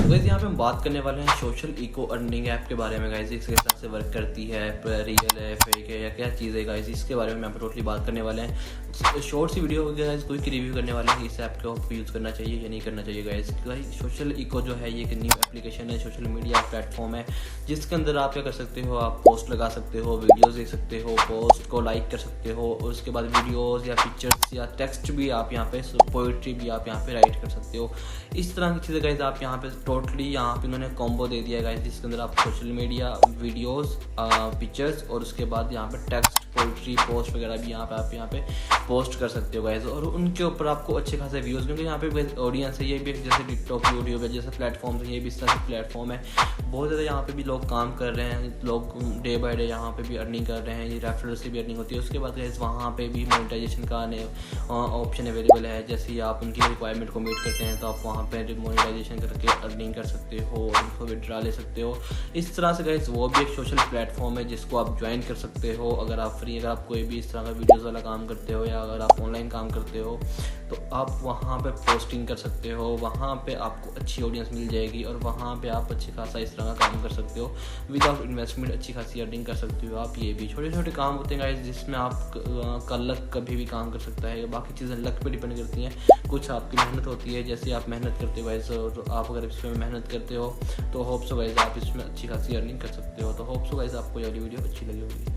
Guys यहाँ पे हम बात करने वाले हैं सोशल इको अर्निंग ऐप के बारे में। गाइस किस तरह से वर्क करती है, रियल है, फेक है या क्या चीज़ है गाइस, इसके बारे में यहाँ पे टोटली बात करने वाले हैं। शॉर्ट सी वीडियो होगी गाइस, कोई रिव्यू करने वाले हैं कि इस ऐप को आपको यूज़ करना चाहिए या नहीं करना चाहिए। गाइस सोशल इको जो है ये एक न्यू एप्लीकेशन है, सोशल मीडिया प्लेटफॉर्म है, जिसके अंदर आप क्या कर सकते हो, आप पोस्ट लगा सकते हो, वीडियोस देख सकते हो, पोस्ट को लाइक कर सकते हो, और उसके बाद वीडियोस या पिक्चर्स या टेक्स्ट भी आप यहाँ पे, पोइट्री भी आप यहाँ पे राइट कर सकते हो। इस तरह की चीज़ें गाइस आप यहाँ पे टोटली यहाँ पे उन्होंने कॉम्बो दे दिया है गाइस, जिसके अंदर आप सोशल मीडिया वीडियोस, पिक्चर्स और उसके बाद यहाँ पे टेक्स्ट, पोइट्री, पोस्ट वगैरह भी यहाँ पे आप यहाँ पे पोस्ट कर सकते हो गाइस, और उनके ऊपर आपको अच्छे खासे व्यूज़, क्योंकि यहाँ पे ऑडियंस है, ये भी जैसे टिकटॉक, यूट्यूब है जैसे प्लेटफॉर्म है, ये भी इस तरह से प्लेटफॉर्म है। बहुत ज़्यादा यहाँ पे भी लोग काम कर रहे हैं, लोग डे बाय डे यहाँ पे भी अर्निंग कर रहे हैं, ये रेफरल से भी अर्निंग होती है। उसके बाद गाइस वहाँ पे भी मोनेटाइजेशन का ऑप्शन अवेलेबल है। जैसे ही आप उनकी रिक्वायरमेंट को मीट करते हैं तो आप वहाँ पे मोनेटाइजेशन करके अर्निंग कर सकते हो और उनको विड्रा ले सकते हो। इस तरह से गाइस वो भी एक सोशल प्लेटफॉर्म है जिसको आप ज्वाइन कर सकते हो। अगर आप फ्री, अगर आप कोई भी इस तरह का वीडियोज़ वाला काम करते हो या अगर आप ऑनलाइन काम करते हो तो आप वहाँ पे पोस्टिंग कर सकते हो, वहाँ पे आपको अच्छी ऑडियंस मिल जाएगी और वहाँ पे आप अच्छी खासा इस तरह का काम कर सकते हो विदाउट इन्वेस्टमेंट, अच्छी खासी अर्निंग कर सकते हो आप। ये भी छोटे छोटे काम होते हैं गाइस जिसमें आप का लक कभी भी काम कर सकता है, बाकी चीज़ें लक पे डिपेंड करती हैं, कुछ आपकी मेहनत होती है। जैसे आप मेहनत करते हो गाइस, और आप अगर इसमें मेहनत करते हो तो होप सो गाइस आप इसमें अच्छी खासी अर्निंग कर सकते हो। तो होप सो गाइस आपको ये वाली वीडियो अच्छी लगी होगी।